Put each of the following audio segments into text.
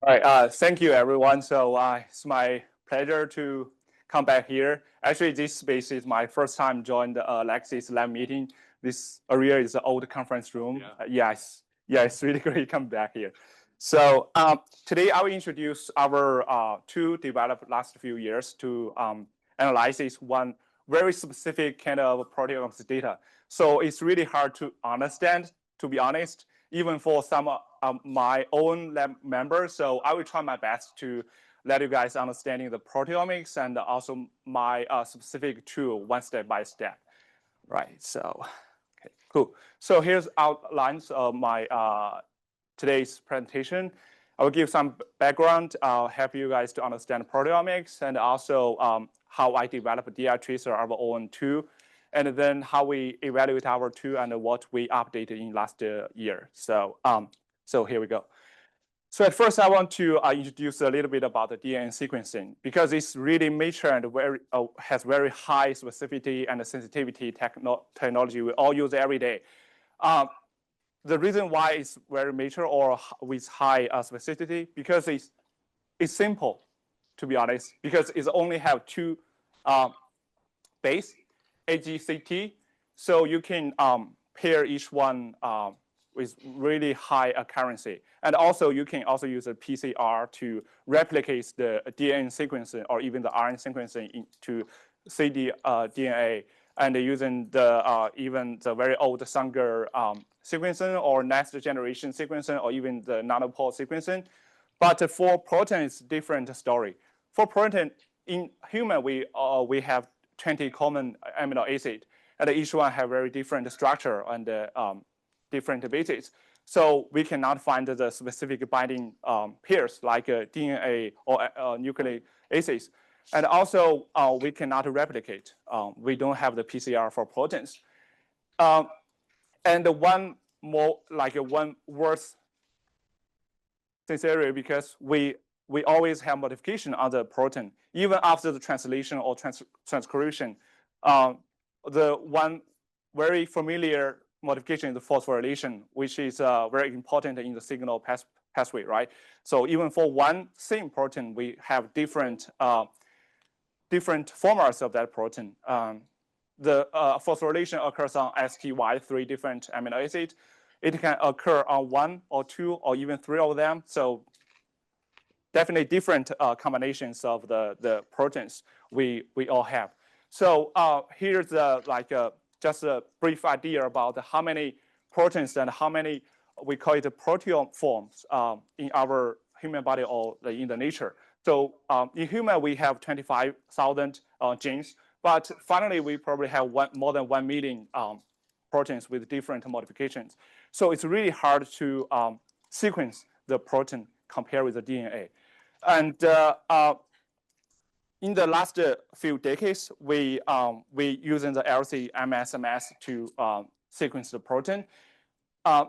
All right, thank you everyone. So it's my pleasure to come back here. Actually, this space is my first time joining the Lexis lab meeting. This area is the old conference room. Yes, it's really great to come back here. So today I will introduce our tool developed last few years to analyze this one very specific kind of proteomics data. So it's really hard to understand, to be honest, even for some my own lab members. So I will try my best to let you guys understanding the proteomics and also my specific tool one step by step. Right, so, okay, cool. So here's outlines of my today's presentation. I will give some background, help you guys to understand proteomics and also how I developed diaTracer, our own tool, and then how we evaluate our tool and what we updated in last year. So here we go. So at first, I want to introduce a little bit about the DNA sequencing because it's really mature and has very high specificity and sensitivity technology we all use every day. The reason why it's very mature or with high specificity because it's simple, to be honest, because it only have two base, AGCT, so you can pair each one with really high accuracy. And also, you can also use a PCR to replicate the DNA sequencing or even the RNA sequencing to cDNA, and using the even the very old Sanger sequencing or next generation sequencing or even the nanopore sequencing. But for protein, it's a different story. For protein, in human, we have 20 common amino acids, and each one have very different structure and different bases. So we cannot find the specific binding pairs like DNA or nucleic acids. And also, we cannot replicate. We don't have the PCR for proteins. And one more, like one worse scenario, because we always have modification on the protein, even after the translation or transcription. The one very familiar modification is the phosphorylation, which is very important in the signal pathway, right? So even for one same protein, we have different formats of that protein. The phosphorylation occurs on STY, 3 different amino acids. It can occur on 1 or 2 or even 3 of them. So definitely different combinations of the proteins we all have. So here's just a brief idea about how many proteins and how many, we call it proteome forms in our human body or in the nature. So in human, we have 25,000 genes, but finally, we probably have more than 1 million proteins with different modifications. So it's really hard to sequence the protein compared with the DNA. And in the last few decades, we using the LC-MS to sequence the protein.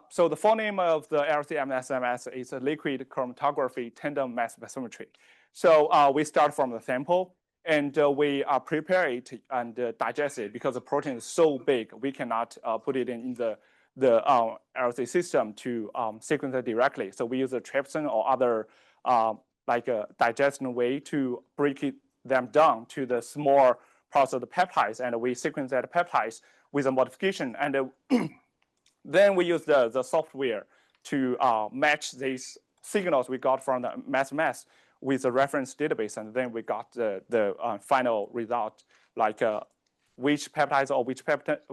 So the full name of the LC-MS is a liquid chromatography tandem mass spectrometry. So we start from the sample and we prepare it and digest it because the protein is so big, we cannot put it in the LC system to sequence it directly. So we use a trypsin or other like a digestion way to break them down to the small parts of the peptides, and we sequence that peptides with a modification. And then we use the software to match these signals we got from the mass with the reference database, and then we got the final result, like which peptides or which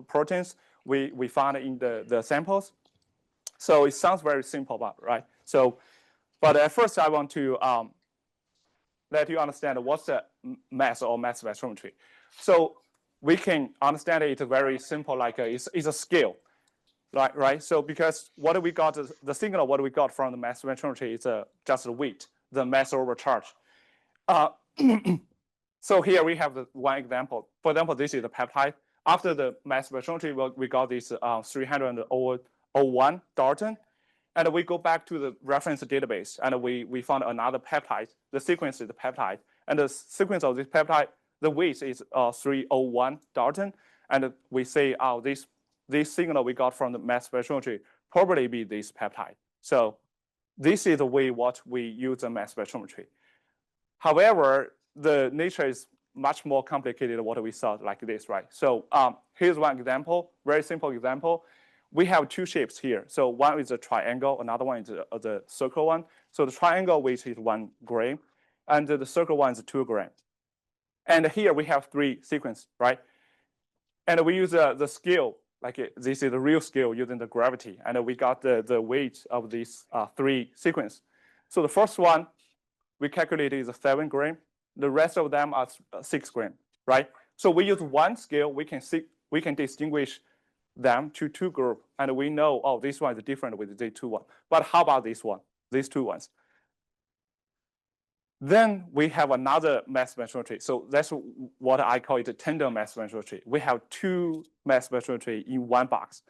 proteins we found in the samples. So it sounds very simple, right? So, but at first I want to let you understand what's the mass or mass spectrometry. So we can understand it very simple, like it's a scale, right? So because what we got, the signal, what we got from the mass spectrometry is just the weight, the mass over charge. So here we have the one example. For example, this is the peptide. After the mass spectrometry, we got this 301 Dalton. And we go back to the reference database, and we found another peptide. The sequence is the peptide. And the sequence of this peptide, the weight is 301 Dalton. And we say, oh, this signal we got from the mass spectrometry probably be this peptide. So this is the way what we use the mass spectrometry. However, the nature is much more complicated than what we saw like this, right? So here's one example, very simple example. We have two shapes here. So one is a triangle, another one is the circle one. So the triangle weight is 1 gram, and the circle one is 2 grams. And here we have 3 sequences, right? And we use the scale, like this is the real scale using the gravity, and we got the weight of these 3 sequences. So the first one we calculated is 7 grams. The rest of them are 6 grams, right? So we use one scale, we can distinguish them to 2 groups, and we know, oh, this one is different with the 2 one. But how about this one, these 2 ones? Then we have another mass spectrometry. So that's what I call it a tandem mass spectrometry. We have 2 mass spectrometry in one box.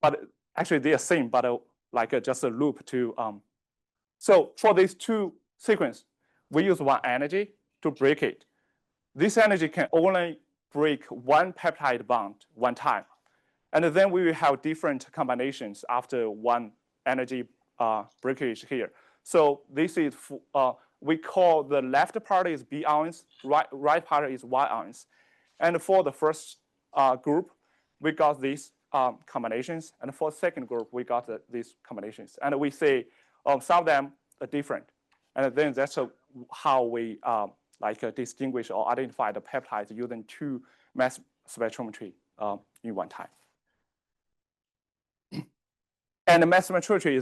But actually they are same, but like just a loop to. So for these 2 sequences, we use one energy to break it. This energy can only break one peptide bond one time. And then we will have different combinations after one energy breakage here. So this is, we call the left part is B ions, right part is Y ions. And for the first group, we got these combinations. And for the second group, we got these combinations. And we say some of them are different. And then that's how we distinguish or identify the peptides using 2 mass spectrometry in one time. And the mass spectrometry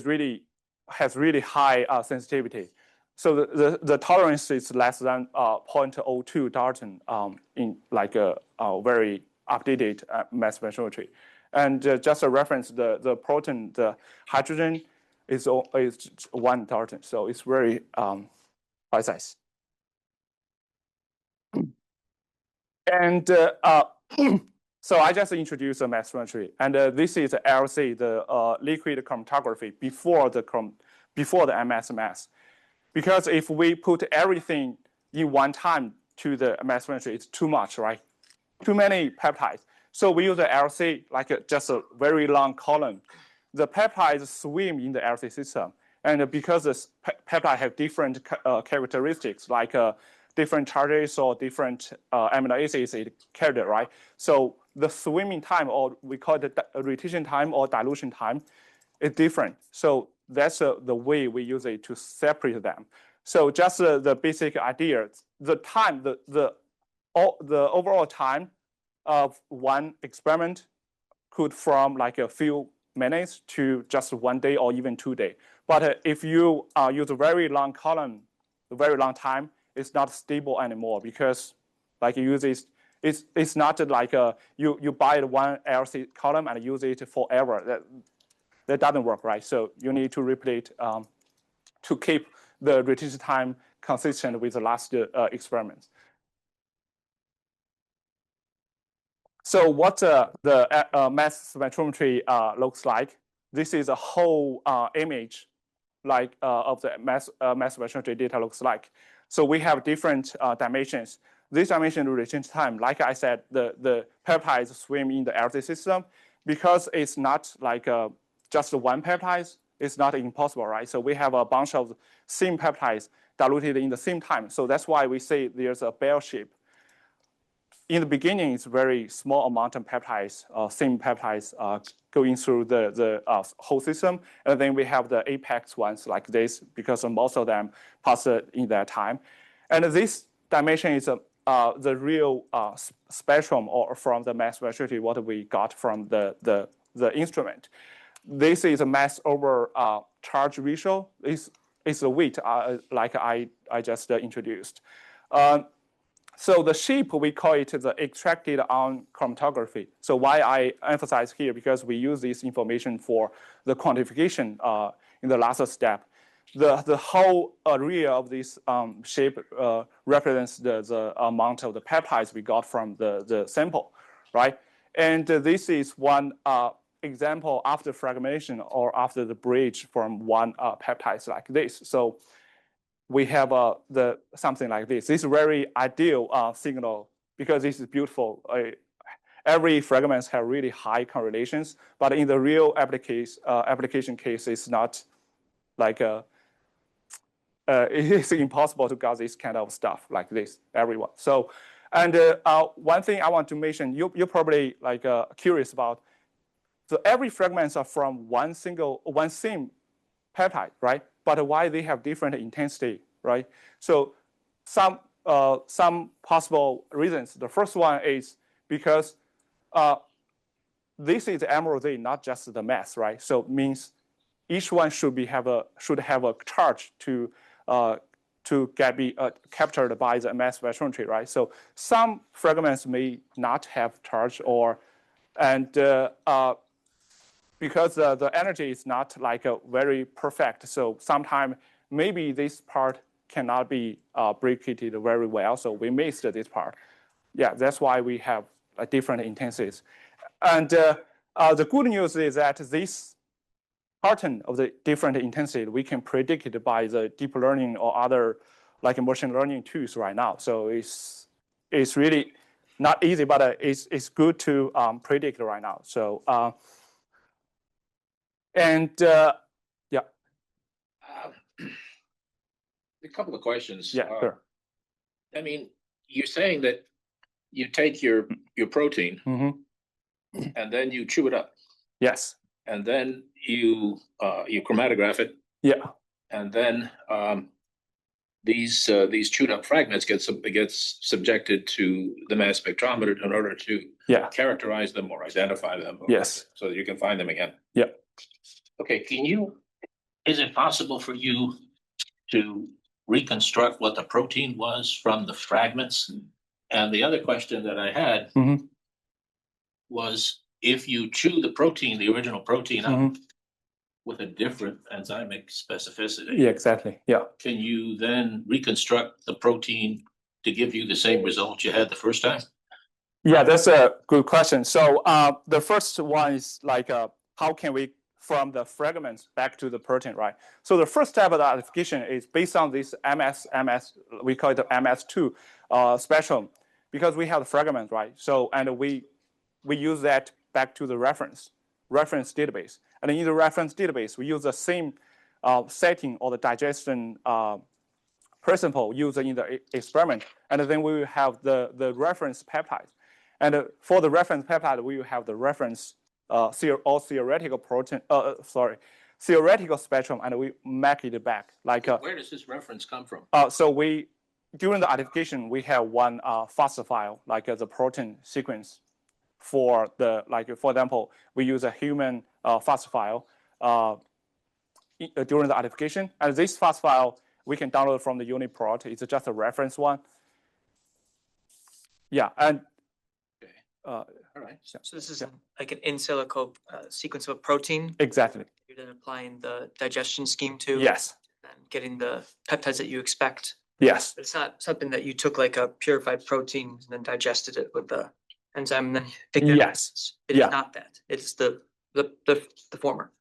has really high sensitivity. So the tolerance is less than 0.02 Dalton in like a very updated mass spectrometry. And just a reference, the protein, the hydrogen is 1 Dalton. So it's very precise. And so I just introduced the mass spectrometry, and this is LC, the liquid chromatography before the MS mass. Because if we put everything in one time to the mass spectrometry, it's too much, right? Too many peptides. So we use the LC, like just a very long column. The peptides swim in the LC system, and because the peptides have different characteristics, like different charges or different amino acids it carried, right? So the swimming time, or we call it the rotation time or dilution time, is different. So that's the way we use it to separate them. So just the basic idea, the time, the overall time of one experiment could from like a few minutes to just 1 day or even 2 days. But if you use a very long column, a very long time, it's not stable anymore, because like you use this, it's not like you buy one LC column and use it forever. That doesn't work, right? So you need to repeat to keep the rotation time consistent with the last experiments. So what the mass spectrometry looks like? This is a whole image like of the mass spectrometry data looks like. So we have different dimensions. This dimension rotation time, like I said, the peptides swim in the LC system. Because it's not like just one peptide, it's not impossible, right? So we have a bunch of same peptides diluted in the same time. So that's why we say there's a bell shape. In the beginning, it's very small amount of peptides, same peptides going through the whole system. And then we have the apex ones like this, because most of them pass in that time. And this dimension is the real spectrum or from the mass spectrometry, what we got from the instrument. This is a mass over charge ratio. It's a weight like I just introduced. So the shape, we call it the extracted on chromatography. So why I emphasize here, because we use this information for the quantification in the last step. The whole area of this shape represents the amount of the peptides we got from the sample, right? And this is one example after fragmentation or after the bridge from one peptide like this. So we have something like this. This is very ideal signal, because this is beautiful. Every fragments have really high correlations, but in the real application case, it's not like it is impossible to get this kind of stuff like this, everyone. So, and one thing I want to mention, you're probably like curious about. So every fragments are from one same peptide, right? But why they have different intensity, right? So some possible reasons. The first one is because this is MRZ, not just the mass, right? So it means each one should have a charge to be captured by the mass spectrometry, right? So some fragments may not have charge, because the energy is not like a very perfect. So sometimes maybe this part cannot be briquetted very well. So we missed this part. Yeah, that's why we have different intensities. And the good news is that this pattern of the different intensity, we can predict it by the deep learning or other like machine learning tools right now. So it's really not easy, but it's good to predict right now. So, yeah. A couple of questions. Yeah, sure. I mean, you're saying that you take your protein and then you chew it up. Yes. And then you chromatograph it. Yeah. And then these chewed up fragments get subjected to the mass spectrometer in order to characterize them or identify them. Yes. So that you can find them again. Yeah. Okay. Is it possible for you to reconstruct what the protein was from the fragments? And the other question that I had was, if you chew the original protein up with a different enzymic specificity. Yeah, exactly. Yeah. Can you then reconstruct the protein to give you the same result you had the first time? Yeah, that's a good question. So the first one is like, how can we from the fragments back to the protein, right? So the first step of the identification is based on this MS, we call it the MS2 spectrum, because we have the fragments, right? So, and we use that back to the reference database. And in the reference database, we use the same setting or the digestion principle used in the experiment. And then we will have the reference peptide. And for the reference peptide, we will have the reference theoretical theoretical spectrum, and we map it back. Like where does this reference come from? So during the identification, we have one FASTA file, like the protein sequence. For example, we use a human FASTA file during the identification, and this FASTA file we can download from the UniProt. It's just a reference one. Yeah, and all right. So this is like an in silico sequence of a protein. Exactly. You're then applying the digestion scheme to. Yes. And getting the peptides that you expect. Yes. It's not something that you took like a purified protein and then digested it with the enzyme and then picked it. Yes. It is not that. It's the former.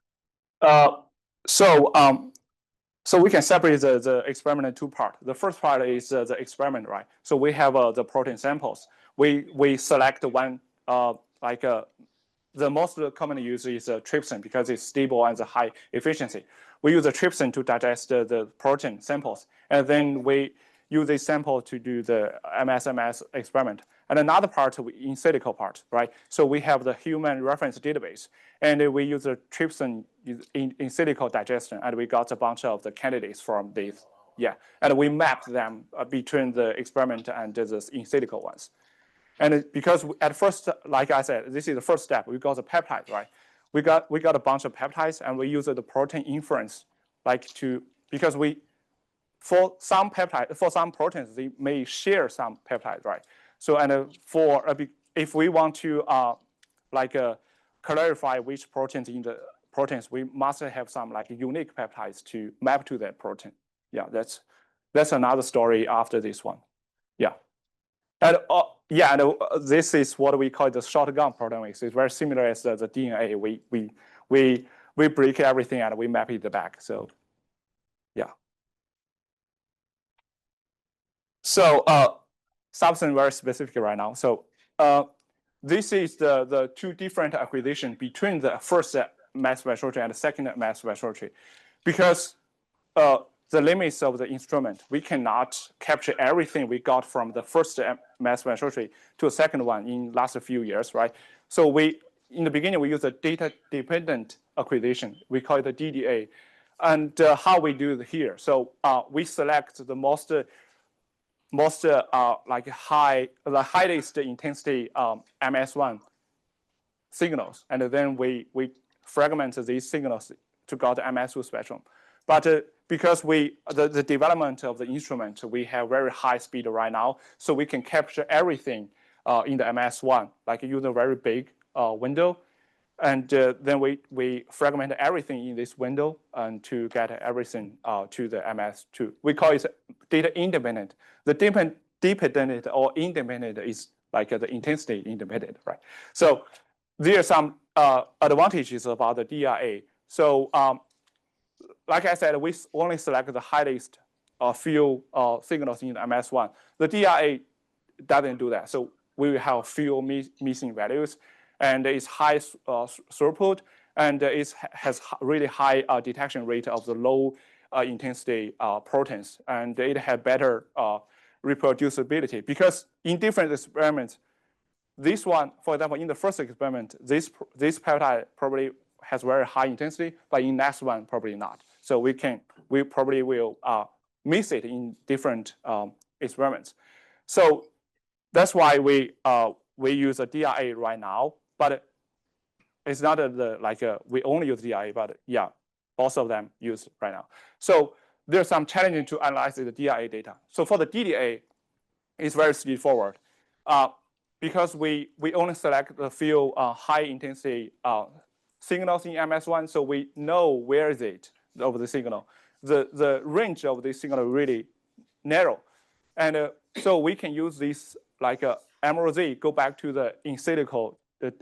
So we can separate the experiment in two parts. The first part is the experiment, right? So we have the protein samples. We select one the most commonly used is trypsin because it's stable and the high efficiency. We use the trypsin to digest the protein samples, and then we use this sample to do the MS experiment. And another part, in silico part, right? So we have the human reference database, and we use the trypsin in silico digestion, and we got a bunch of the candidates from this. Yeah, and we mapped them between the experiment and the in silico ones. And because at first, like I said, this is the first step. We got the peptides, right? We got a bunch of peptides, and we use the protein inference, because for some proteins they may share some peptides, right? So if we want to clarify which proteins in the proteins, we must have some unique peptides to map to that protein. Yeah, that's another story after this one. Yeah. And this is what we call the shotgun proteomics. It's very similar as the DNA. We break everything and we map it back. So, yeah. So something very specific right now. So this is the two different acquisitions between the first mass spectrometry and the second mass spectrometry, because the limits of the instrument. We cannot capture everything we got from the first mass spectrometry to the second one in last few years, right? So in the beginning, we use a data-dependent acquisition. We call it the DDA. And how we do it here. So we select the most like the highest intensity MS1 signals, and then we fragment these signals to get the MS2 spectrum. But because the development of the instrument, we have very high speed right now, so we can capture everything in the MS1, like use a very big window, and then we fragment everything in this window and to get everything to the MS2. We call it data independent. The dependent or independent is like the intensity independent, right? So there are some advantages about the DRA. So like I said, we only select the highest few signals in the MS1. The DRA doesn't do that. So we will have few missing values, and it's high throughput, and it has really high detection rate of the low intensity proteins, and it has better reproducibility. Because in different experiments, this one, for example, in the first experiment, this peptide probably has very high intensity, but in next one, probably not. So we probably will miss it in different experiments. So that's why we use a DRA right now, but it's not we only use DRA, but yeah, both of them use right now. So there's some challenging to analyze the DRA data. So for the DDA, it's very straightforward. Because we only select a few high intensity signals in MS1, so we know where is it of the signal. The range of the signal really narrow, and so we can use this like MRZ, go back to the in silico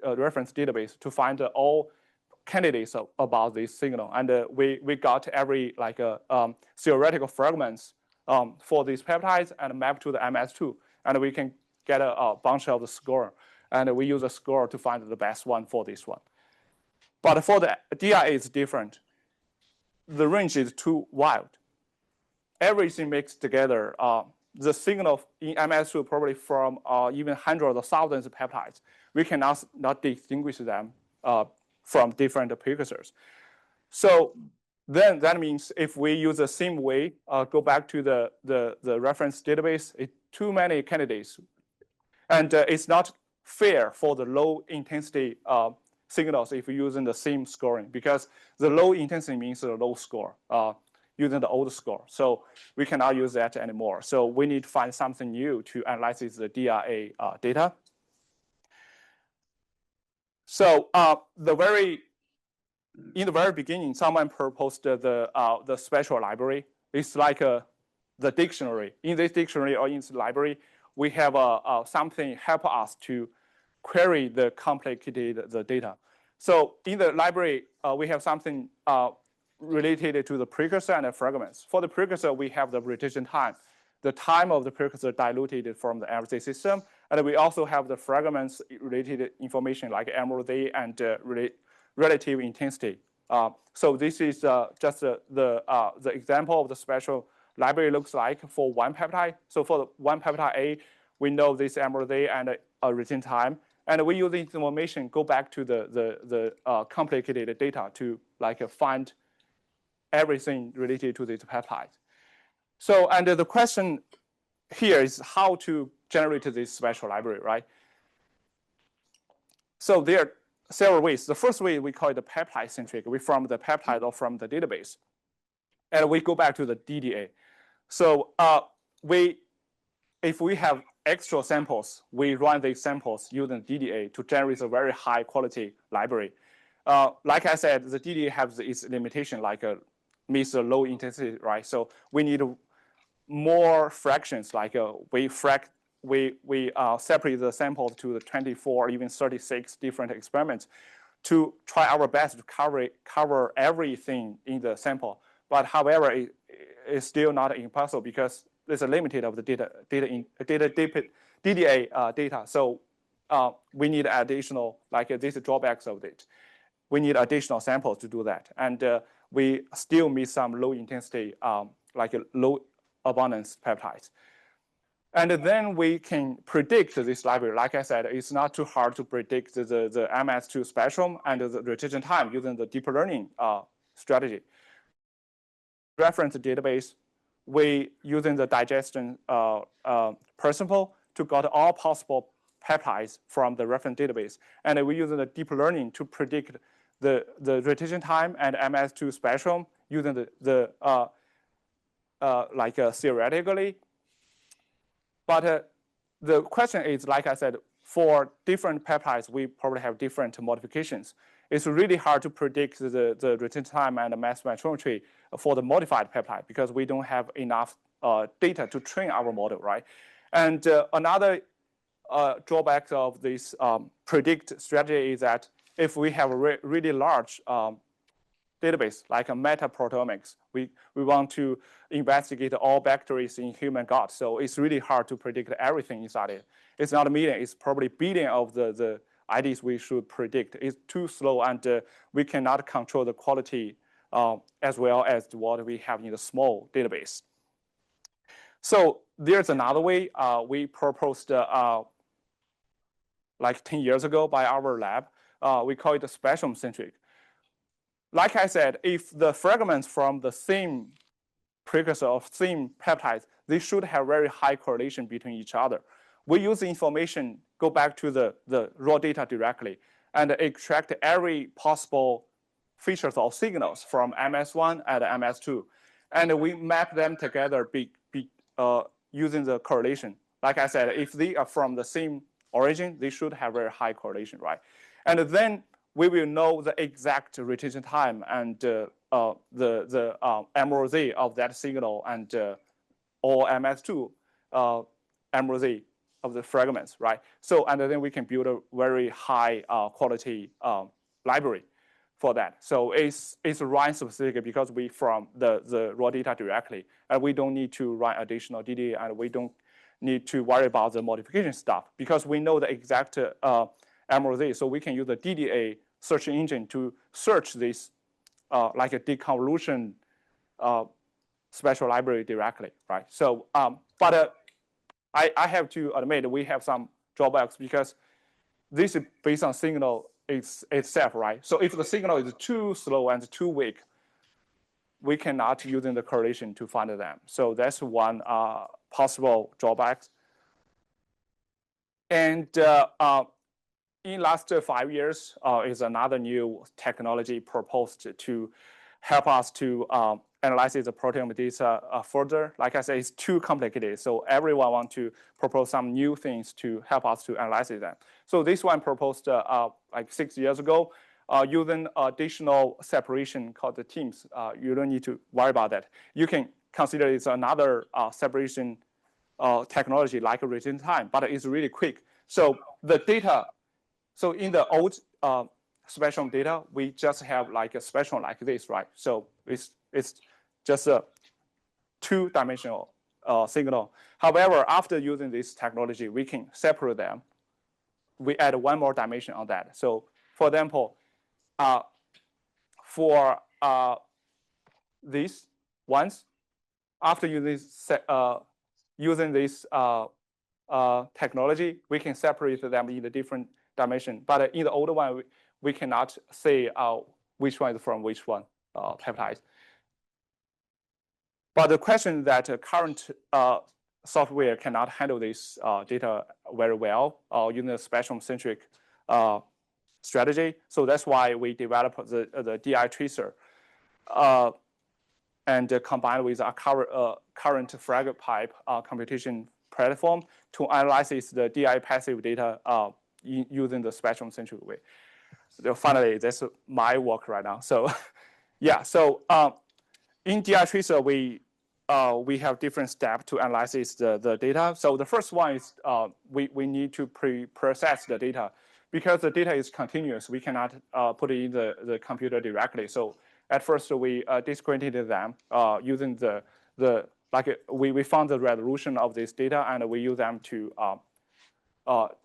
reference database to find all candidates about this signal, and we got every theoretical fragments for these peptides and map to the MS2, and we can get a bunch of the score, and we use a score to find the best one for this one. But for the DRA, it's different. The range is too wild. Everything mixed together, the signal in MS2 probably from even hundreds of thousands of peptides. We cannot not distinguish them from different precursors. So then that means if we use the same way, go back to the reference database, it's too many candidates. And it's not fair for the low intensity signals if you're using the same scoring, because the low intensity means the low score using the old score. So we cannot use that anymore. So we need to find something new to analyze the DRA data. So in the very beginning, someone proposed the spectral library. It's like the dictionary. In this dictionary or in this library, we have something help us to query the complicated data. So in the library, we have something related to the precursor and the fragments. For the precursor, we have the rotation time. The time of the precursor diluted from the MRZ system. And we also have the fragments related information like MRZ and relative intensity. So this is just the example of the spectral library looks like for one peptide. So for the one peptide A, we know this MRZ and retain time. And we use this information, go back to the complicated data to find everything related to this peptide. So, and the question here is how to generate this spectral library, right? So there are several ways. The first way, we call it the peptide-centric. We from the peptide or from the database. And we go back to the DDA. So if we have extra samples, we run these samples using DDA to generate a very high quality library. Like I said, the DDA has its limitation, means a low intensity, right? So we need more fractions, we separate the samples to the 24, even 36 different experiments to try our best to cover everything in the sample. But however, it is still not impossible because there's a limited of the DDA data. So we need additional, these drawbacks of it. We need additional samples to do that. And we still meet some low intensity, like low abundance peptides. And then we can predict this library. Like I said, it's not too hard to predict the MS2 spectrum and the rotation time using the deep learning strategy. Reference database, we using the digestion principle to get all possible peptides from the reference database. And we use the deep learning to predict the rotation time and MS2 spectrum using theoretically. But the question is, like I said, for different peptides, we probably have different modifications. It's really hard to predict the rotation time and the mass spectrometry for the modified peptide because we don't have enough data to train our model, right? And another drawback of this predict strategy is that if we have a really large database like a meta-proteomics, we want to investigate all bacteria in human gut. So it's really hard to predict everything inside it. It's not a million, it's probably billion of the IDs we should predict. It's too slow, and we cannot control the quality as well as what we have in the small database. So there's another way we proposed like 10 years ago by our lab. We call it the spectrum-centric. Like I said, if the fragments from the same precursor of same peptides, they should have very high correlation between each other. We use the information, go back to the raw data directly, and extract every possible features or signals from MS1 and MS2. And we map them together using the correlation. Like I said, if they are from the same origin, they should have very high correlation, right? And then we will know the exact rotation time and the MRZ of that signal and or MS2 MRZ of the fragments, right? So, and then we can build a very high quality library for that. So it's run specific because we from the raw data directly, and we don't need to run additional DDA, and we don't need to worry about the modification stuff because we know the exact MRZ, so we can use the DDA search engine to search this like a deconvolution spectral library directly, right? So, but I have to admit we have some drawbacks because this is based on signal itself, right? So if the signal is too slow and too weak, we cannot using the correlation to find them. So that's one possible drawback. And in last 5 years is another new technology proposed to help us to analyze the proteome data further. Like I said, it's too complicated. So everyone wants to propose some new things to help us to analyze them. So this one proposed like 6 years ago using additional separation called the teams. You don't need to worry about that. You can consider it's another separation technology like a rotation time, but it's really quick. So the data, so in the old spectrum data, we just have like a spectrum like this, right? So it's just a two-dimensional signal. However, after using this technology, we can separate them. We add one more dimension on that. So for example, for these ones, after using this technology, we can separate them in the different dimension. But in the older one, we cannot say which one is from which one peptide. But the question that current software cannot handle this data very well using the spectrum-centric strategy. So that's why we developed the diaTracer and combined with our current fragment pipe computation platform to analyze the DI passive data using the spectrum-centric way. So finally, that's my work right now. So yeah, so in diaTracer, we have different steps to analyze the data. So the first one is we need to pre-process the data. Because the data is continuous, we cannot put it in the computer directly. So at first, we discredited them using we found the resolution of this data, and we use them to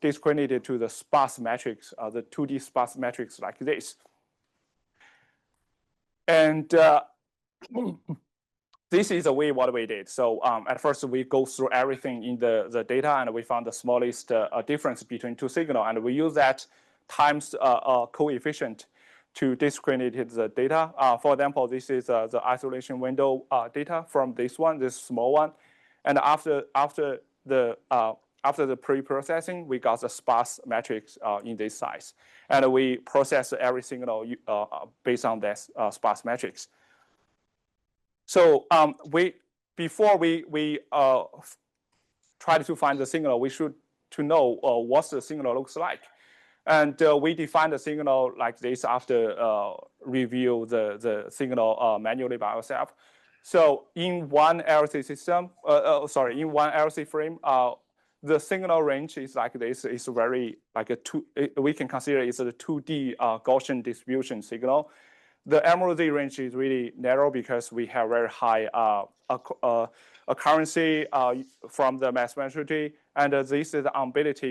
discredit it to the sparse matrix, the 2D sparse matrix like this. And this is the way what we did. So at first we go through everything in the data, and we found the smallest difference between two signals, and we use that times coefficient to discriminate the data. For example, this is the isolation window data from this one, this small one, and after the pre-processing, we got the sparse matrix in this size, and we process every signal based on this sparse matrix. So before we try to find the signal, we should to know what the signal looks like. And we define the signal like this after review the signal manually by ourselves. So in one LC system, in one LC frame, the signal range is like this. It's very like we can consider it's a 2D Gaussian distribution signal. The MRZ range is really narrow because we have very high accuracy from the mass spectrometry, and this is the unbalanced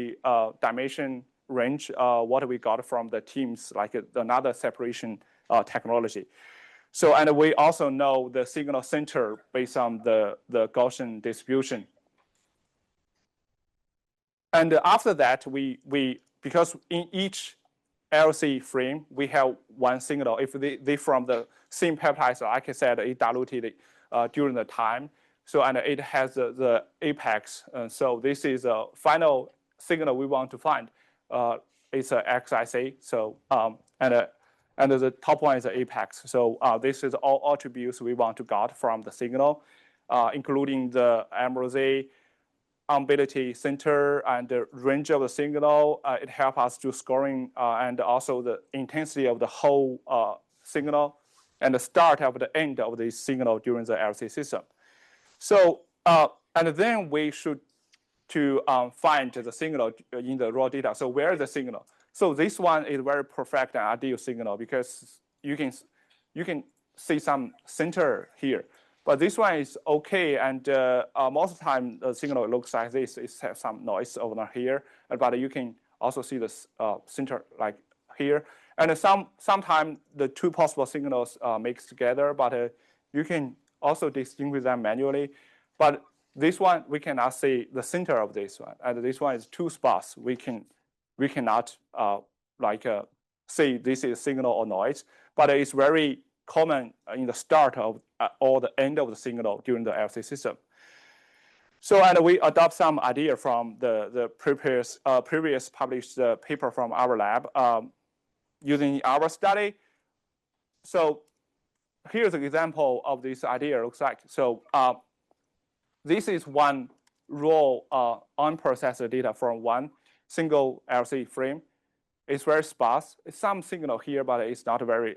dimension range what we got from the teams, like another separation technology. So, and we also know the signal center based on the Gaussian distribution. And after that, because in each LC frame, we have one signal. If they from the same peptide, so like I said, it diluted during the time. So, and it has the apex. So this is a final signal we want to find. It's a XIC. So, and the top one is the apex. So this is all attributes we want to get from the signal, including the MRZ, unbalanced center, and the range of the signal. It helps us to scoring and also the intensity of the whole signal and the start of the end of the signal during the LC system. So, and then we should to find the signal in the raw data. So where is the signal? So this one is very perfect and ideal signal because you can see some center here. But this one is okay, and most of the time the signal looks like this. It has some noise over here, but you can also see the center like here. And sometimes the two possible signals mix together, but you can also distinguish them manually. But this one we cannot see the center of this one, and this one is too sparse. We cannot say this is signal or noise, but it's very common in the start of or the end of the signal during the LC system. So, and we adopt some idea from the previous published paper from our lab using our study. So here's an example of this idea looks like. So this is one raw unprocessed data from one single LC frame. It's very sparse. It's some signal here, but it's not very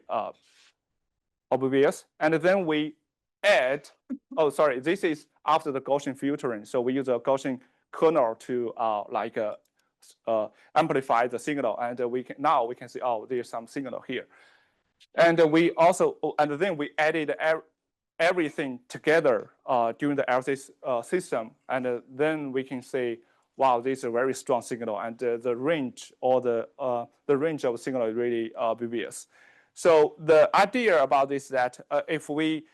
obvious. And then we add, this is after the Gaussian filtering. So we use a Gaussian kernel to amplify the signal. And now we can see, oh, there's some signal here. And we also, and then we added everything together during the LC system. And then we can say, wow, this is a very strong signal. And the range or the range of the signal is really obvious. So the idea about this is that if we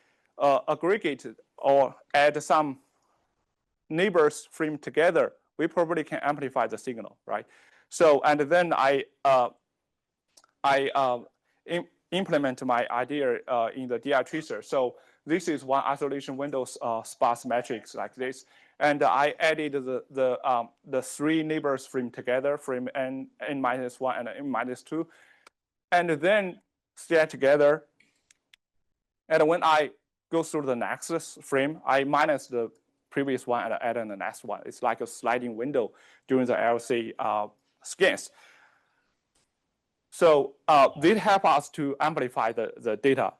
aggregate or add some neighbors frame together, we probably can amplify the signal, right? So, and then I implement my idea in the diaTracer. So this is one isolation windows sparse matrix like this, and I added the three neighbors frame together, frame n-1 and n-2, and then stay together. And when I go through the next frame, I minus the previous one and add in the next one. It's like a sliding window during the LC scans. So this helps us to amplify the data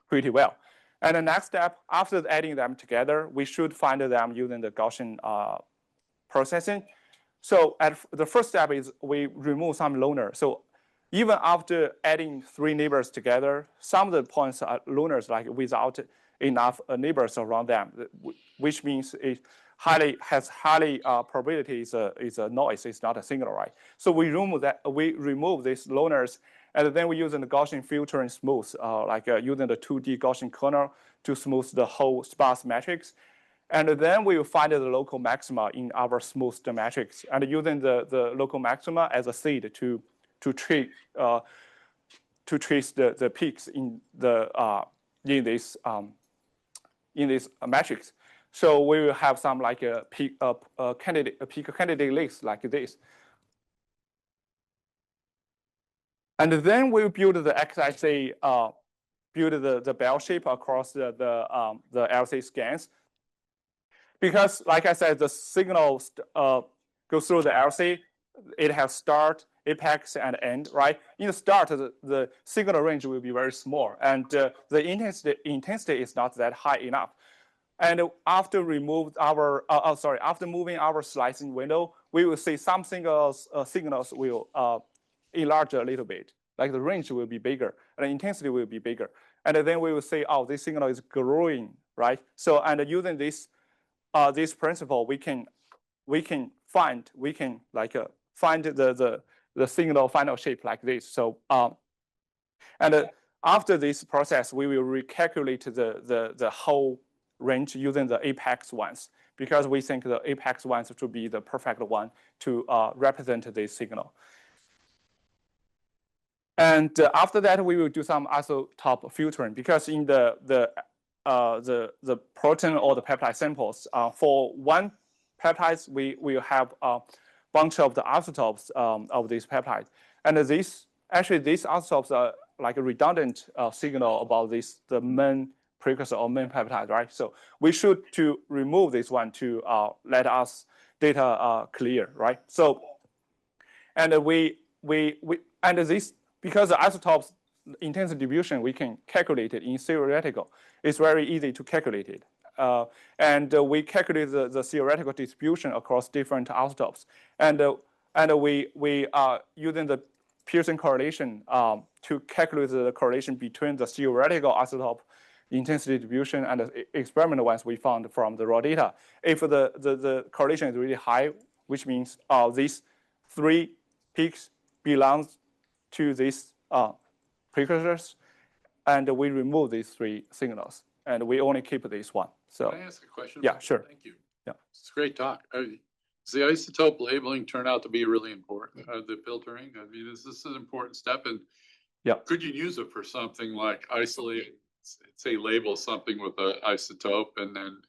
pretty well. And the next step, after adding them together, we should find them using the Gaussian processing. So the first step is we remove some loner. So even after adding three neighbors together, some of the points are loners, like without enough neighbors around them, which means it has highly probability is a noise. It's not a signal, right? So we remove these loners, And then we're using the Gaussian filter and smooth, using the 2D Gaussian kernel to smooth the whole sparse matrix. And then we will find the local maxima in our smoothed matrix, and using the local maxima as a seed to trace the peaks in this matrix. So we will have some like a peak candidate list like this. And then we build the XIC, build the bell shape across the LC scans. Because, like I said, the signal goes through the LC. It has start, apex, and end, right? In the start, the signal range will be very small, and the intensity is not that high enough. And after moving our slicing window, we will see some signals will enlarge a little bit. Like the range will be bigger, and the intensity will be bigger. And then we will say, oh, this signal is growing, right? So, and using this principle, we can find the signal final shape like this. So after this process, we will recalculate the whole range using the apex ones, because we think the apex ones should be the perfect one to represent this signal. And after that, we will do some isotope filtering, because in the protein or the peptide samples, for one peptides, we will have a bunch of the isotopes of this peptide. And these isotopes are like a redundant signal about the main precursor or main peptide, right? So we should to remove this one to let us data clear, right? So, and because the isotopes intensity distribution, we can calculate it in theoretical. It's very easy to calculate it. And we calculate the theoretical distribution across different isotopes. And we are using the Pearson correlation to calculate the correlation between the theoretical isotope intensity distribution and the experimental ones we found from the raw data. If the correlation is really high, which means these 3 peaks belongs to these precursors, and we remove these 3 signals, and we only keep this one. So, can I ask a question? Yeah, sure. Thank you. Yeah, it's a great talk. Does the isotope labeling turn out to be really important? The filtering. I mean, is this an important step? And yeah, could you use it for something like isolate, say, label something with an isotope, and then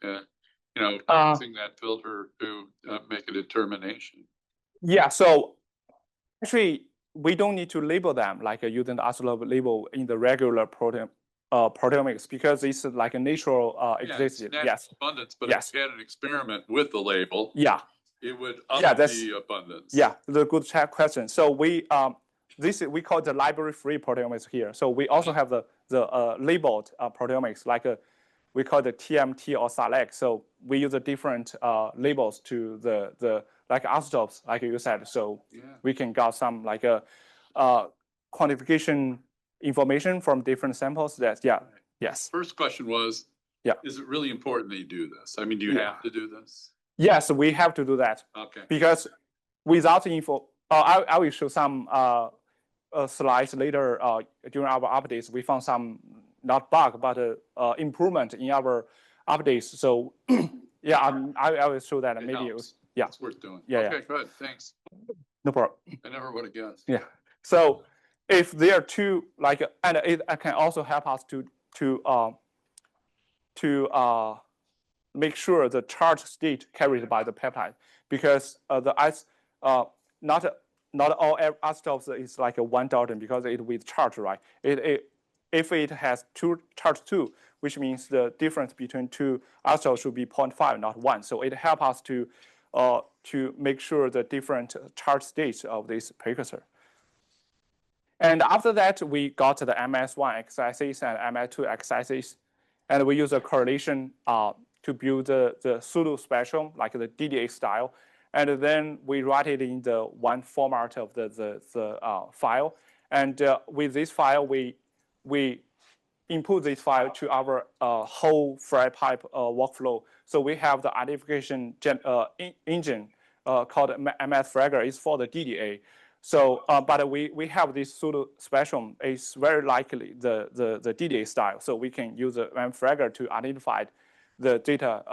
using that filter to make a determination? Yeah. So actually, we don't need to label them like using the isotope label in the regular proteomics, because it's like a natural existence. Yes, abundance. But yes, if you had an experiment with the label, yeah, it would up the abundance. Yeah, the good question. So we call it the library-free proteomics here. So we also have the labeled proteomics, like we call the TMT or select. So we use the different labels to the like isotopes, like you said. So we can get some like quantification information from different samples. Yes. First question was, is it really important that you do this? I mean, do you have to do this? Yes, we have to do that. Okay. Because without info, I will show some slides later during our updates. We found some not bug, but improvement in our updates. So yeah, I will show that. Maybe it was, it's worth doing. Okay, good. Thanks. No problem. I never would have guessed. Yeah. So if there are 2 like, and it can also help us to make sure the charge state carried by the peptide, because not all isotopes is like a 1 Dalton, because it with charge, right? If it has charge 2, which means the difference between 2 isotopes should be 0.5, not 1. So it helps us to make sure the different charge states of this precursor. And after that, we got the MS1 x-axis and MS2 x-axis, and we use a correlation to build the pseudo spectrum, like the DDA style. And then we write it in the one format of the file. And with this file, we input this file to our whole fry pipe workflow. So we have the identification engine called MS Fragger. It's for the DDA. So, but we have this pseudo spectrum. It's very likely the DDA style. So we can use a fragger to identify the data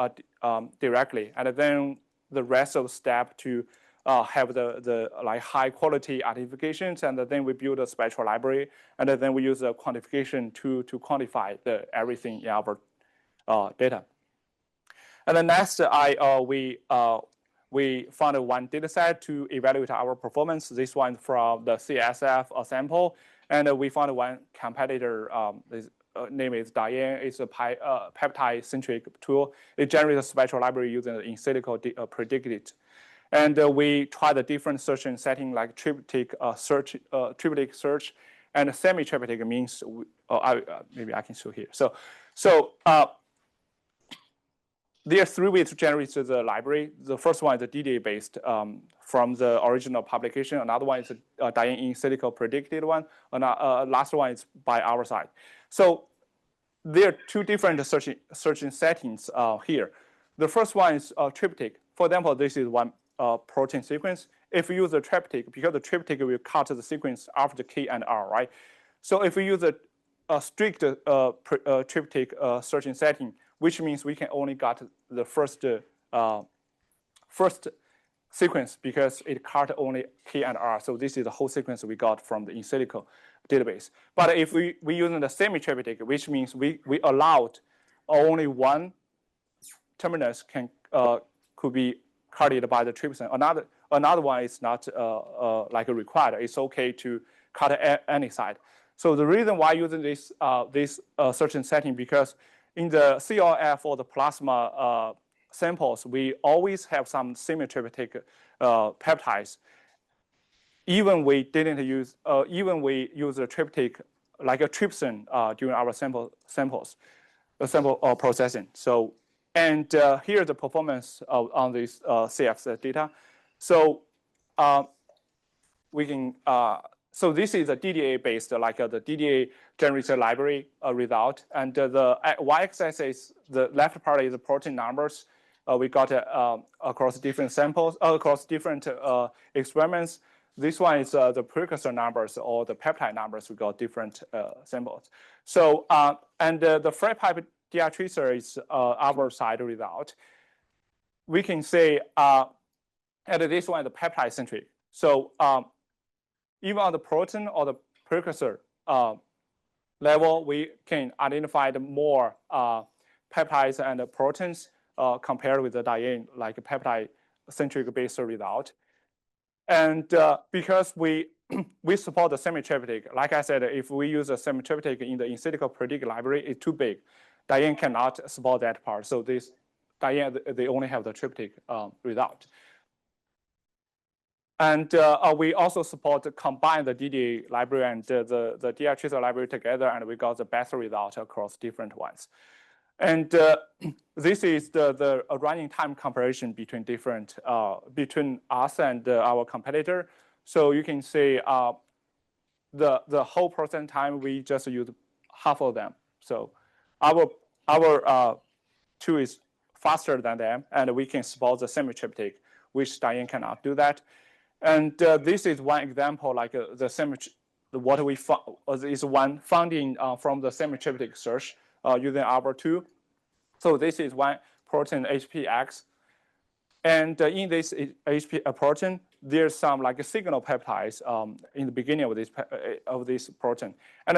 directly, and then the rest of the step to have the like high quality identifications, and then we build a spectral library, and then we use a quantification to quantify everything in our data. And then next, we found one data set to evaluate our performance. This one from the CSF sample, and we found one competitor. This name is diane. It's a peptide-centric tool. It generates a spectral library using the in silico predicate. And we tried the different search setting like triptych search, and semi-triptych means maybe I can show here. So there are 3 ways to generate the library. The first one is the DDA-based from the original publication. Another one is a diane in silico predicted one. And last one is by our side. So there are 2 different searching settings here. The first one is triptych. For example, this is one protein sequence. If you use a triptych, because the triptych will cut the sequence after K and R, right? So if we use a strict triptych searching setting, which means we can only get the first sequence because it cut only K and R. So this is the whole sequence we got from the in silico database. But if we using the semi-triptych, which means we allowed only one terminus could be cutted by the trypsin. Another one is not like required. It's okay to cut any side. So the reason why using this searching setting, because in the CLF or the plasma samples, we always have some semi-triptych peptides. Even we didn't use, even we use a triptych like a trypsin during our samples, sample processing. So, and here's the performance on this CF data. So we can. So this is a DDA-based, like the DDA generator library result, and the y-axis is the left part is the protein numbers. We got across different samples, across different experiments. This one is the precursor numbers or the peptide numbers. We got different samples. So and the flat pipe diaTracer is our side result. We can say, and this one is the peptide-centric. So even on the protein or the precursor level, we can identify the more peptides and the proteins compared with the diane, like a peptide-centric based result. And because we support the semi-triptych, like I said, if we use a semi-triptych in the in silico predict library, it's too big. diane cannot support that part. So this diane, they only have the triptych result. And we also support combine the DDA library and the diaTracer library together, and we got the best result across different ones. And this is the running time comparison between different between us and our competitor. So you can see the whole processing time we just use half of them. So our tool is faster than them, and we can support the semi-triptych, which diane cannot do that. And this is one example, like what we found is one finding from the semi-triptych search using our tool. So this is one protein HPX, and in this HP protein, there's some like signal peptides in the beginning of this protein, and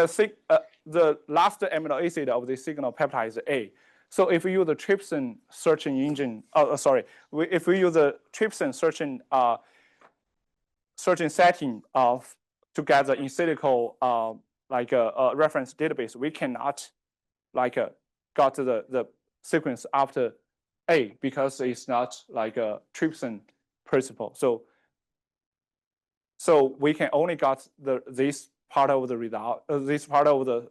the last amino acid of this signal peptide is A. So if we use the trypsin searching engine, if we use the trypsin searching setting together in silico like a reference database, we cannot like got the sequence after A because it's not like a trypsin principle. So we can only got this part of the result, this part of the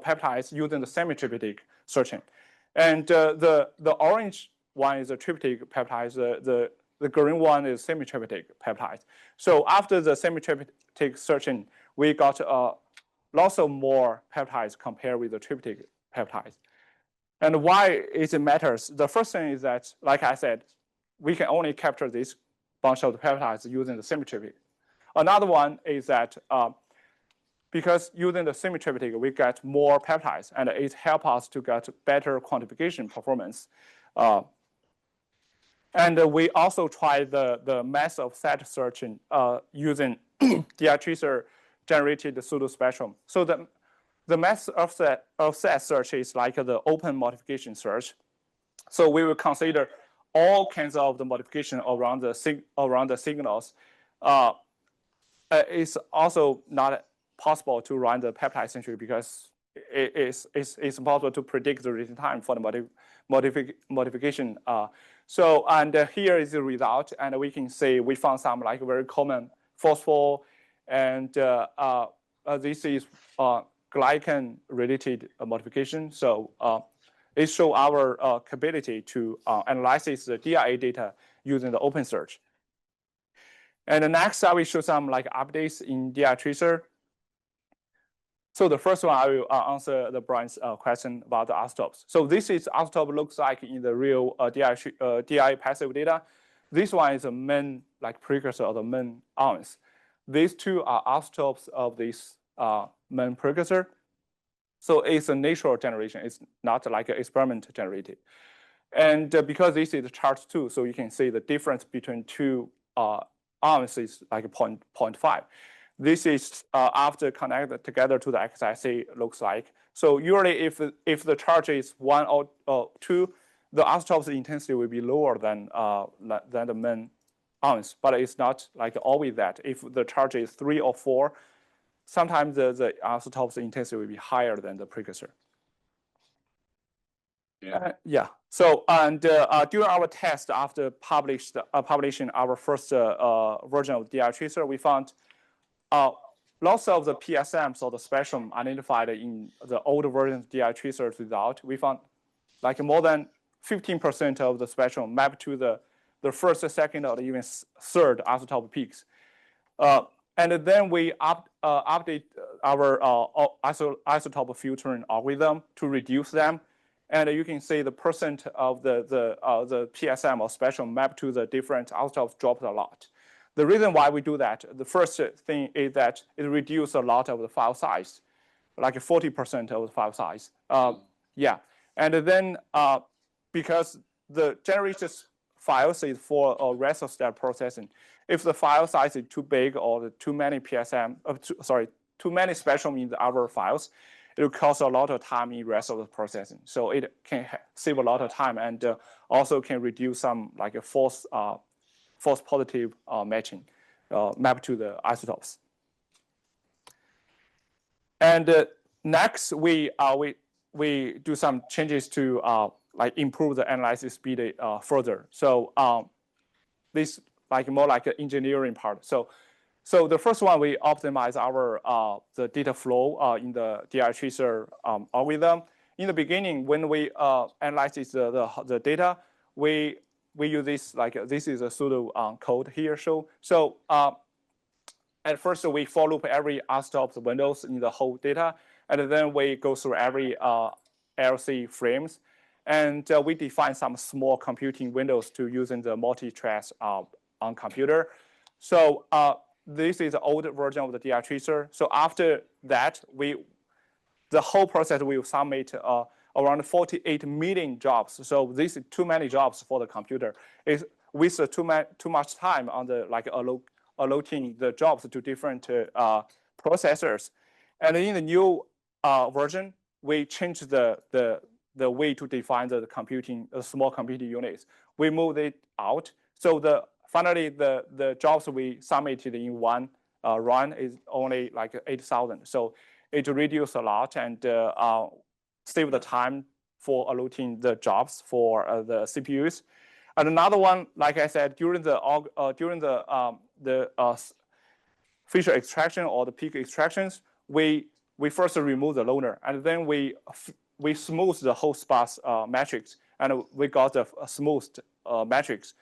peptides using the semi-triptych searching, and the orange one is the triptych peptides. The green one is semi-triptych peptides. So after the semi-triptych searching, we got lots of more peptides compared with the triptych peptides. And why it matters? The first thing is that, like I said, we can only capture this bunch of the peptides using the semi-triptych. Another one is that because using the semi-triptych, we get more peptides, and it helps us to get better quantification performance. And we also tried the mass of set searching using diaTracer generated pseudospectrum. So the mass of set search is like the open modification search. So we will consider all kinds of the modification around the signals. It's also not possible to run the peptide centric because it's impossible to predict the reason time for the modification. And here is the result, and we can see we found some like very common phosphor, and this is glycan related modification. So it shows our capability to analyze the DIA data using the open search. And next, I will show some like updates in diaTracer. So the first one, I will answer the Brian's question about the isotopes. So this is isotope looks like in the real DI passive data. This one is a main like precursor of the main ions. These two are isotopes of this main precursor. So it's a natural generation. It's not like an experiment generated. And because this is charged 2, so you can see the difference between two ions is like 0.5. This is after connected together to the XIC looks like. So usually if the charge is 1 or 2, the isotope's intensity will be lower than the main ions, but it's not like always that. If the charge is 3 or 4, sometimes the isotope's intensity will be higher than the precursor. Yeah. So and during our test after publishing our first version of diaTracer, we found lots of the PSMs or the spectrum identified in the old version of diaTracer result. We found like more than 15% of the spectrum mapped to the first, second, or even third isotope peaks. And then we update our isotope filtering algorithm to reduce them. And you can see the percent of the PSM or spectrum mapped to the different isotopes dropped a lot. The reason why we do that, the first thing is that it reduces a lot of the file size, like 40% of the file size. And then because the generated files is for rest of step processing, if the file size is too big or too many too many spectrum in our files, it will cost a lot of time in rest of the processing. So it can save a lot of time and also can reduce some like a false positive matching mapped to the isotopes. And next, we do some changes to like improve the analysis speed further. So this like more like an engineering part. So the first one, we optimize our the data flow in the diaTracer algorithm. In the beginning, when we analyze the data, we use this like this is a pseudo code here. So at first we for loop every isotope windows in the whole data, and then we go through every LC frames, and we define some small computing windows to using the multi-trace on computer. So this is the old version of the diaTracer. So after that, the whole process will submit around 48 million jobs. So this is too many jobs for the computer. It's with too much time on the like allotting the jobs to different processors. And in the new version, we changed the way to define the small computing units. We moved it out. So finally the jobs we submitted in one run is only like 8,000. So it reduced a lot and save the time for allotting the jobs for the CPUs. And another one, like I said, during the feature extraction or the peak extractions, we first remove the loaner, and then we smooth the whole sparse matrix, and we got a smoothed matrix,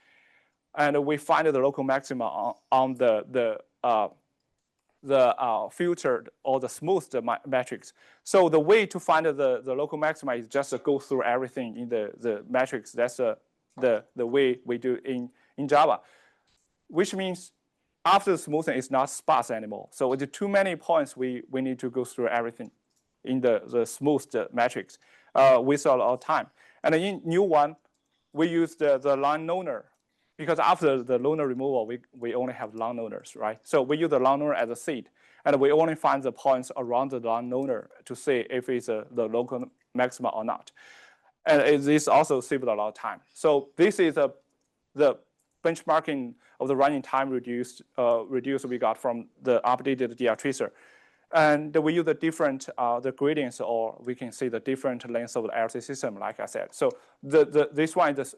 and we find the local maxima on the filtered or the smoothed matrix. So the way to find the local maxima is just to go through everything in the matrix. That's the way we do in Java, which means after the smoothing, it's not sparse anymore. So with too many points, we need to go through everything in the smoothed matrix with a lot of time. And in new one, we use the line loaner, because after the loaner removal, we only have line loaners, right? So we use the line loaner as a seed, and we only find the points around the line loaner to see if it's the local maxima or not. And this also saves a lot of time. So this is the benchmarking of the running time reduced we got from the updated diaTracer. And we use the different the gradients, or we can see the different lengths of the LC system, like I said. So this one is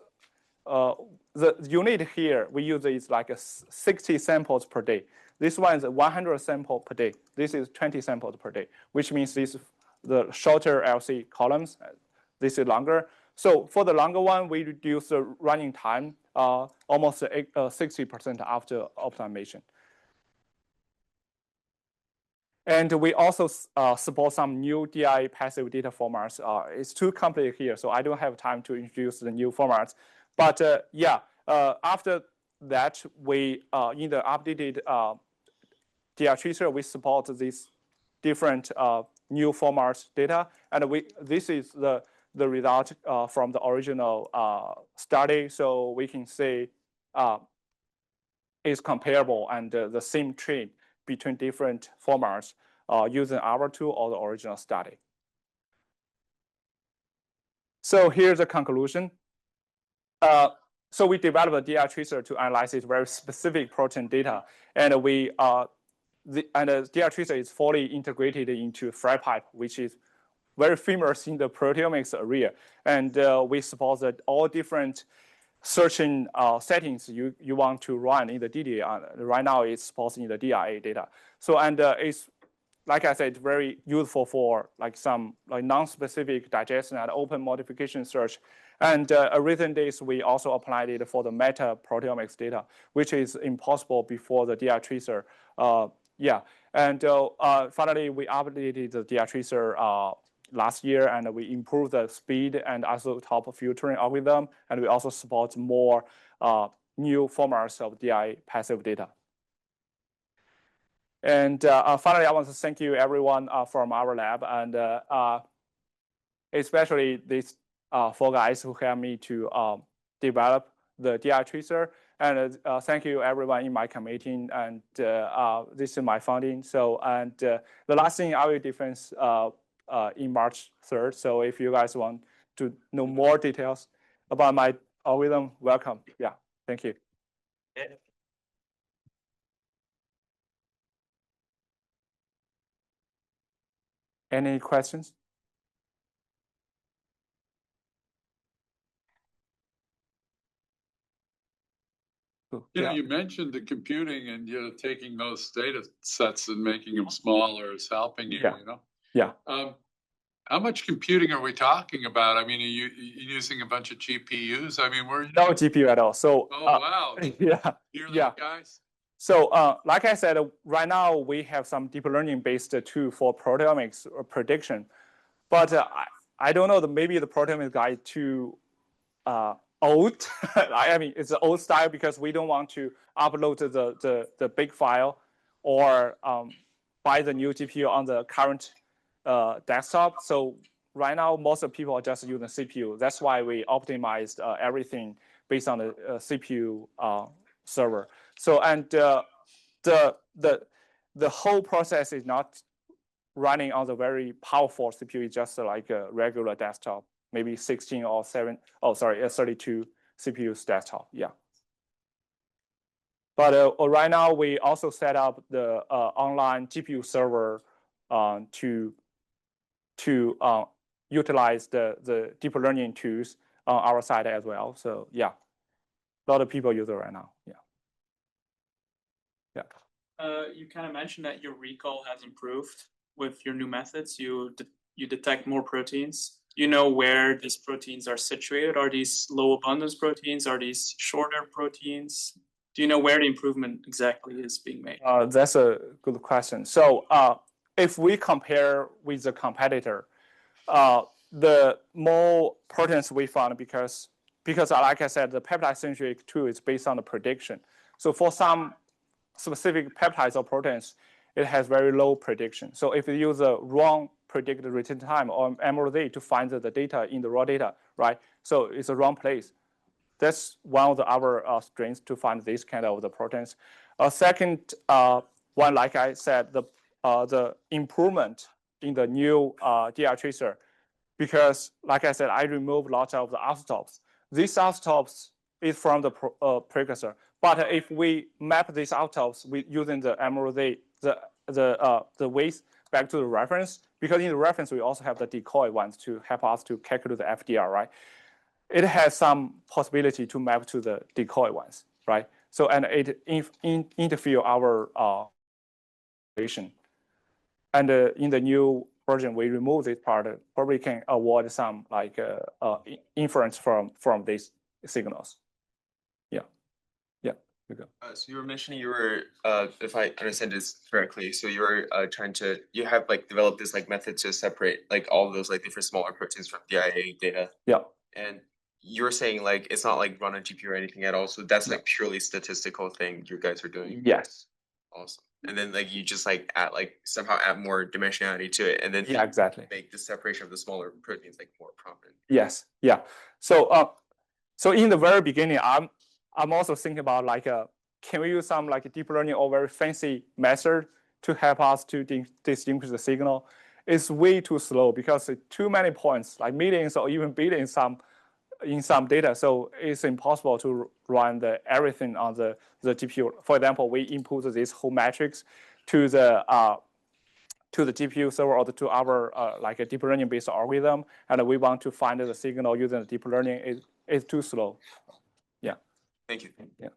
the unit here we use is like 60 samples per day. This one is 100 samples per day. This is 20 samples per day, which means this the shorter LC columns. This is longer. So for the longer one, we reduce the running time almost 60% after optimization. And we also support some new DI passive data formats. It's too complicated here, so I don't have time to introduce the new formats. But after that, we in the updated diaTracer, we support these different new formats data, and this is the result from the original study. So we can say is comparable and the same trend between different formats using our tool or the original study. So here's the conclusion. So we developed a diaTracer to analyze this very specific protein data, and the diaTracer is fully integrated into FlyPipe, which is very famous in the proteomics area. And we support that all different searching settings you want to run in the DDA. Right now, it's supporting the DRA data. So it's, like I said, very useful for like some like non-specific digestion and open modification search. And recent days, we also applied it for the meta proteomics data, which is impossible before the diaTracer. And finally, we updated the diaTracer last year, and we improved the speed and also top filtering algorithm, and we also support more new formats of DI passive data. And finally, I want to thank you everyone from our lab, and especially these 4 guys who helped me to develop the diaTracer. And thank you everyone in my committee, and this is my funding. So, and the last thing I will defense in March 3rd. So if you guys want to know more details about my algorithm, welcome. Yeah, thank you. Any questions? You know, you mentioned the computing and taking those data sets and making them smaller is helping you. You know. Yeah. How much computing are we talking about? I mean, are you using a bunch of GPUs? I mean, no GPU at all. So. Oh wow. Yeah. Yeah. Guys. So, like I said, right now we have some deep learning based tool for proteomics or prediction, but I don't know. Maybe the proteomics guy too old. I mean, it's an old style because we don't want to upload the big file or buy the new GPU on the current desktop. So right now, most of people are just using CPU. That's why we optimized everything based on the CPU server. So and the whole process is not running on the very powerful CPU. It's just like a regular desktop, maybe 16 or 32 CPUs desktop. Yeah. But right now we also set up the online GPU server to utilize the deep learning tools on our side as well. So yeah, a lot of people use it right now. Yeah. You kind of mentioned that your recall has improved with your new methods. You detect more proteins. You know where these proteins are situated? Are these low abundance proteins? Are these shorter proteins? Do you know where the improvement exactly is being made? That's a good question. So if we compare with the competitor, the more proteins we found because like I said, the peptide-centric tool is based on the prediction. So for some specific peptides or proteins, it has very low prediction. So if you use the wrong predicted return time or MRZ to find the data in the raw data, right? So it's a wrong place. That's one of our strengths to find this kind of the proteins. Second one, like I said, the improvement in the new diaTracer, because like I said, I removed lots of the isotopes. These isotopes is from the precursor, but if we map these isotopes using the MRZ, the weights back to the reference, because in the reference we also have the decoy ones to help us to calculate the FDR, right? It has some possibility to map to the decoy ones, right? So and it interfere our relation. And in the new version, we remove this part. Probably can avoid some like inference from these signals. You go. So you were mentioning you were, if I understand this correctly, so you were you have like developed this like method to separate like all of those like different smaller proteins from DIA data. Yeah. And you're saying like it's not like run on GPU or anything at all. So that's like purely statistical thing you guys are doing. Yes. Awesome. And then like you just like somehow add more dimensionality to it, and then exactly make the separation of the smaller proteins like more prominent. Yes. Yeah. So so in the very beginning, I'm also thinking about like can we use some like deep learning or very fancy method to help us to distinguish the signal? It's way too slow because too many points, like millions or even billions in some data. So it's impossible to run everything on the GPU. For example, we input this whole matrix to the GPU server or to our like a deep learning based algorithm, and we want to find the signal using the deep learning. It's too slow. Yeah. Thank you. Yeah.